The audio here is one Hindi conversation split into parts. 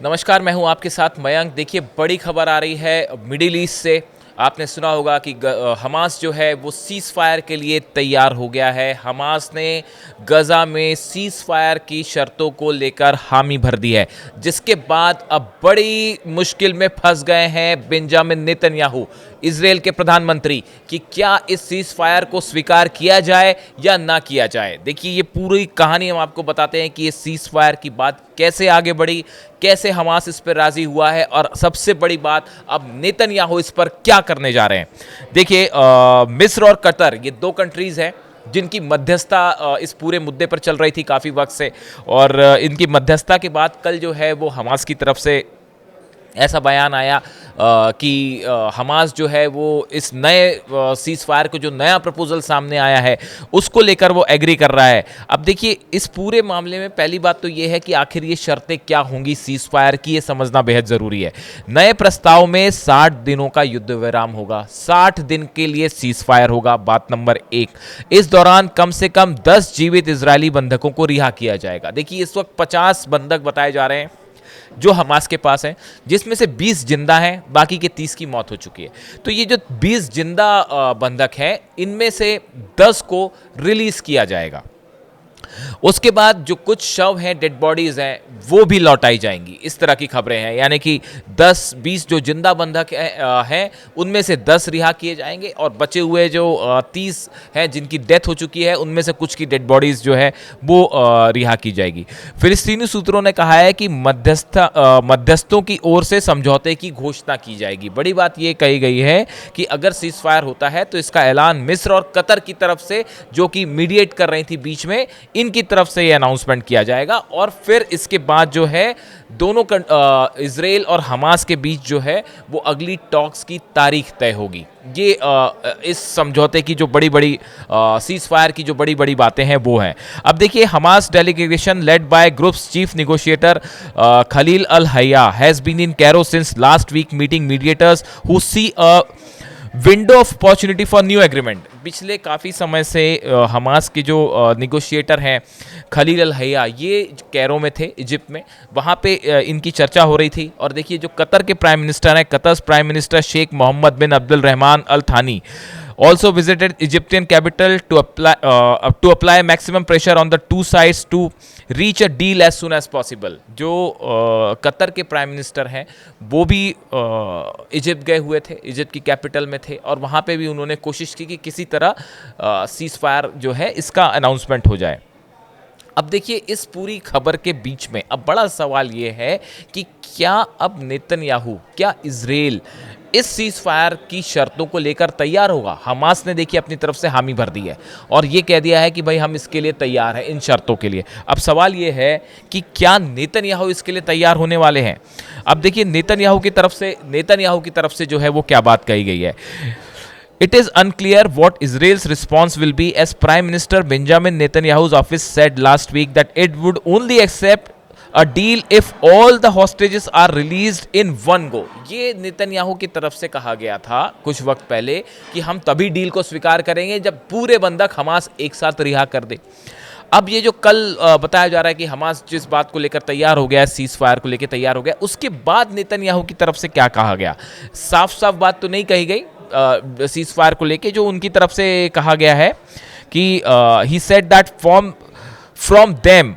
नमस्कार, मैं हूं आपके साथ मयंक। देखिए, बड़ी खबर आ रही है मिडिल ईस्ट से। आपने सुना होगा कि हमास जो है वो सीज़ फायर के लिए तैयार हो गया है। हमास ने गज़ा में सीज़ फायर की शर्तों को लेकर हामी भर दी है, जिसके बाद अब बड़ी मुश्किल में फंस गए हैं बेंजामिन नेतन्याहू, इजराइल के प्रधानमंत्री, कि क्या इस सीज़ फायर को स्वीकार किया जाए या ना किया जाए। देखिए, ये पूरी कहानी हम आपको बताते हैं कि ये सीज़ फायर की बात कैसे आगे बढ़ी, कैसे हमास इस पर राजी हुआ है, और सबसे बड़ी बात, अब नेतन्याहू इस पर क्या करने जा रहे हैं। देखिए, मिस्र और कतर, ये दो कंट्रीज हैं जिनकी मध्यस्थता इस पूरे मुद्दे पर चल रही थी काफ़ी वक्त से। और इनकी मध्यस्थता के बाद कल जो है वो हमास की तरफ से ऐसा बयान आया कि हमास जो है वो इस नए सीज़ फायर को, जो नया प्रपोजल सामने आया है, उसको लेकर वो एग्री कर रहा है। अब देखिए, इस पूरे मामले में पहली बात तो ये है कि आखिर ये शर्तें क्या होंगी सीज़ फायर की, ये समझना बेहद ज़रूरी है। नए प्रस्ताव में 60 दिनों का युद्ध विराम होगा, 60 दिन के लिए सीज़ फायर होगा, बात नंबर 1। इस दौरान कम से कम 10 जीवित इजरायली बंधकों को रिहा किया जाएगा। देखिए, इस वक्त 50 बंधक बताए जा रहे हैं जो हमास के पास है, जिसमें से 20 जिंदा हैं, बाकी के 30 की मौत हो चुकी है। तो ये जो 20 जिंदा बंधक हैं, इनमें से 10 को रिलीज किया जाएगा। उसके बाद जो कुछ शव हैं, डेड बॉडीज हैं, वो भी लौटाई जाएंगी। इस तरह की खबरें हैं, यानी कि 10-20 जो जिंदा बंधक हैं, उनमें से 10 रिहा किए जाएंगे, और बचे हुए जो 30 हैं जिनकी डेथ हो चुकी है, उनमें से कुछ की डेड बॉडीज जो है वो रिहा की जाएगी। फिलिस्तीनी सूत्रों ने कहा है कि मध्यस्थों की ओर से समझौते की घोषणा की जाएगी। बड़ी बात यह कही गई है कि अगर सीज फायर होता है तो इसका ऐलान मिस्र और कतर की तरफ से, जो कि मीडिएट कर रही थी बीच में, इनकी तरफ से ये अनाउंसमेंट किया जाएगा। और फिर इसके बाद जो है दोनों इजराइल और हमास के बीच जो है वो अगली टॉक्स की तारीख तय होगी। ये इस समझौते की जो बड़ी बड़ी सीज फायर की जो बड़ी बड़ी बातें हैं वो हैं। अब देखिए, Hamas delegation led by group's chief negotiator Khalil al Hayya has been in Cairo since last week, meeting mediators who see a window of opportunity for new agreement. पिछले काफ़ी समय से हमास के जो निगोशिएटर हैं खलील अल हैया, ये कैरो में थे, इजिप्ट में। वहाँ पे इनकी चर्चा हो रही थी। और देखिए, जो कतर के प्राइम मिनिस्टर हैं, Qatar prime minister Sheikh Mohammed bin Abdul Rahman Al Thani also visited Egyptian capital to apply maximum pressure on the two sides to reach a deal as soon as possible। जो कतर के प्राइम मिनिस्टर हैं वो भी इजिप्ट गए हुए थे, इजिप्ट की कैपिटल में थे, और वहाँ पे भी उन्होंने कोशिश की कि किसी तरह सीज फायर जो है इसका अनाउंसमेंट हो जाए। अब देखिए, इस पूरी खबर के बीच में अब बड़ा सवाल ये है कि क्या अब नेतन्याहू, क्या इजराइल इस सीज फायर की शर्तों को लेकर तैयार होगा। हमास ने देखिए अपनी तरफ से हामी भर दी है और ये कह दिया है कि भाई हम इसके लिए तैयार हैं, इन शर्तों के लिए। अब सवाल ये है कि क्या नेतन्याहू इसके लिए तैयार होने वाले हैं। अब देखिए, नेतन्याहू की तरफ से जो है वो क्या बात कही गई है। It is unclear what Israel's response will be, as Prime Minister Benjamin Netanyahu's office said last week that it would only accept a deal if all the hostages are released in one go। ये नेतन्याहू की तरफ से कहा गया था कुछ वक्त पहले कि हम तभी डील को स्वीकार करेंगे जब पूरे बंधक हमास एक साथ रिहा कर दे। अब ये जो कल बताया जा रहा है कि हमास जिस बात को लेकर तैयार हो गया है, सीज फायर को लेकर तैयार हो गया, उसके बाद नेतन्याहू की तरफ से क्या कहा गया। साफ साफ बात तो नहीं कही गई सीज फायर को लेके। जो उनकी तरफ से कहा गया है कि he said that from them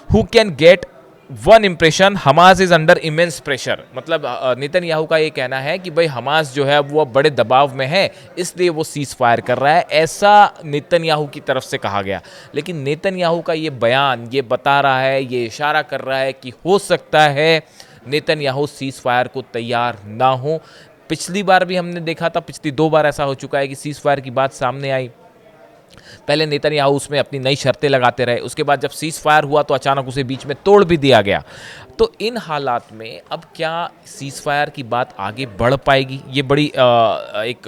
who can get one impression Hamas is under immense pressure. मतलब नेतन्याहू का ये कहना है कि भाई हमास जो है वो अब बड़े दबाव में है, इसलिए वो सीज फायर कर रहा है, ऐसा नेतन्याहू की तरफ से कहा गया। लेकिन नेतन्याहू का ये बयान ये बता रहा है, ये इशारा कर रहा है कि हो सकता है नेतन्याहू सीज फायर को तैयार ना हो। पिछली बार भी हमने देखा था, पिछली 2 बार ऐसा हो चुका है कि सीज फायर की बात सामने आई, पहले नेतन्याहू उसमें अपनी नई शर्तें लगाते रहे, उसके बाद जब सीज फायर हुआ तो अचानक उसे बीच में तोड़ भी दिया गया। तो इन हालात में अब क्या सीज फायर की बात आगे बढ़ पाएगी, ये बड़ी एक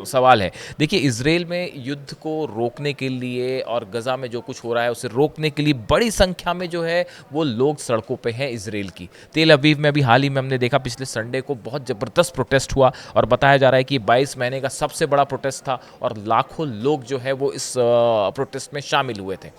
सवाल है। देखिए, इजराइल में युद्ध को रोकने के लिए और गजा में जो कुछ हो रहा है उसे रोकने के लिए बड़ी संख्या में जो है वो लोग सड़कों पे हैं इजराइल की। तेल अवीव में अभी हाल ही में हमने देखा, पिछले संडे को बहुत ज़बरदस्त प्रोटेस्ट हुआ और बताया जा रहा है कि 22 महीने का सबसे बड़ा प्रोटेस्ट था और लाखों लोग जो है वो इस प्रोटेस्ट में शामिल हुए थे।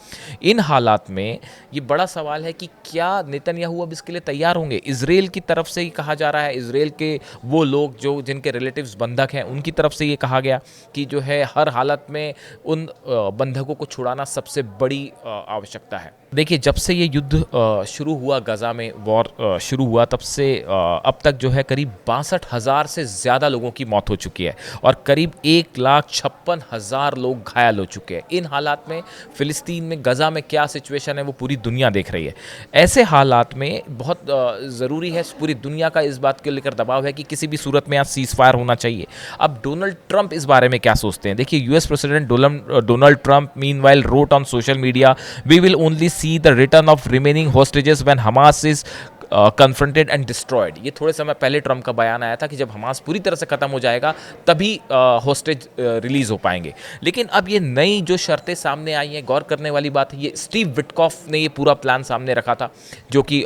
इन हालात में ये बड़ा सवाल है कि क्या नेतन्याहू अब इसके लिए तैयार होंगे? इजराइल की तरफ से ही कहा जा रहा है, इजराइल के वो लोग जो जिनके रिलेटिव्स बंधक हैं उनकी तरफ से ये कहा गया कि जो है हर हालत में उन बंधकों को छुड़ाना सबसे बड़ी आवश्यकता है। देखिए, जब से ये युद्ध शुरू हुआ, गाज़ा में वॉर शुरू हुआ, तब से अब तक जो है करीब 62,000 से ज़्यादा लोगों की मौत हो चुकी है और करीब 1,56,000 लोग घायल हो चुके हैं। इन हालात में फ़िलिस्तीन में, गाज़ा में क्या सिचुएशन है वो पूरी दुनिया देख रही है। ऐसे हालात में बहुत ज़रूरी है, पूरी दुनिया का इस बात के लेकर दबाव है कि किसी भी सूरत में आज सीज़ फायर होना चाहिए। अब डोनाल्ड ट्रंप इस बारे में क्या सोचते हैं? देखिए, US president Donald Trump meanwhile wrote on social media, we will only see the return of remaining hostages when Hamas is confronted and destroyed. ये थोड़े समय पहले ट्रंप का बयान आया था कि जब हमास पूरी तरह से ख़त्म हो जाएगा तभी होस्टेज रिलीज़ हो पाएंगे। लेकिन अब ये नई जो शर्तें सामने आई हैं, गौर करने वाली बात है, ये स्टीव विटकॉफ ने ये पूरा प्लान सामने रखा था, जो कि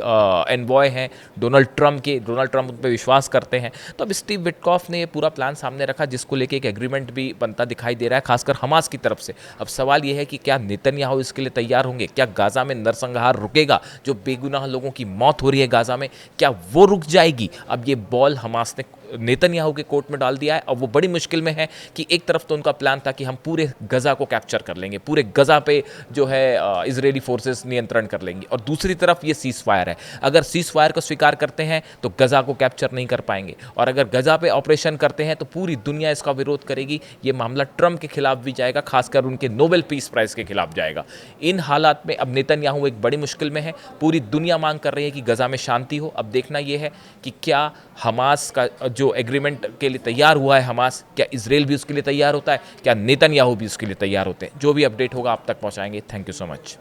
एनवॉय हैं डोनाल्ड ट्रंप के। डोनाल्ड ट्रंप उन पर विश्वास करते हैं, तो अब स्टीव विटकॉफ ने ये पूरा प्लान सामने रखा, जिसको लेके एक एग्रीमेंट भी बनता दिखाई दे रहा है, खासकर हमास की तरफ से। अब सवाल ये है कि क्या नेतन्याहू इसके लिए तैयार होंगे? क्या गाज़ा में नरसंहार रुकेगा? जो बेगुनाह लोगों की मौत हो रही है गाज़ा में, क्या वो रुक जाएगी? अब ये बॉल हमास ने नेतन्याहू के कोर्ट में डाल दिया है और वो बड़ी मुश्किल में है कि एक तरफ तो उनका प्लान था कि हम पूरे गजा को कैप्चर कर लेंगे, पूरे गजा पे जो है इजरायली फोर्सेस नियंत्रण कर लेंगी, और दूसरी तरफ ये सीज फायर है। अगर सीज फायर को स्वीकार करते हैं तो गजा को कैप्चर नहीं कर पाएंगे, और अगर गजा पे ऑपरेशन करते हैं तो पूरी दुनिया इसका विरोध करेगी। ये मामला ट्रंप के खिलाफ भी जाएगा, खासकर उनके नोबेल पीस प्राइज के खिलाफ जाएगा। इन हालात में अब नेतन्याहू एक बड़ी मुश्किल में है। पूरी दुनिया मांग कर रही है कि गजा में शांति हो। अब देखना यह है कि क्या हमास का जो एग्रीमेंट के लिए तैयार हुआ है हमास, क्या इजराइल भी उसके लिए तैयार होता है, क्या नेतन्याहू भी उसके लिए तैयार होते हैं? जो भी अपडेट होगा आप तक पहुंचाएंगे। Thank you so much.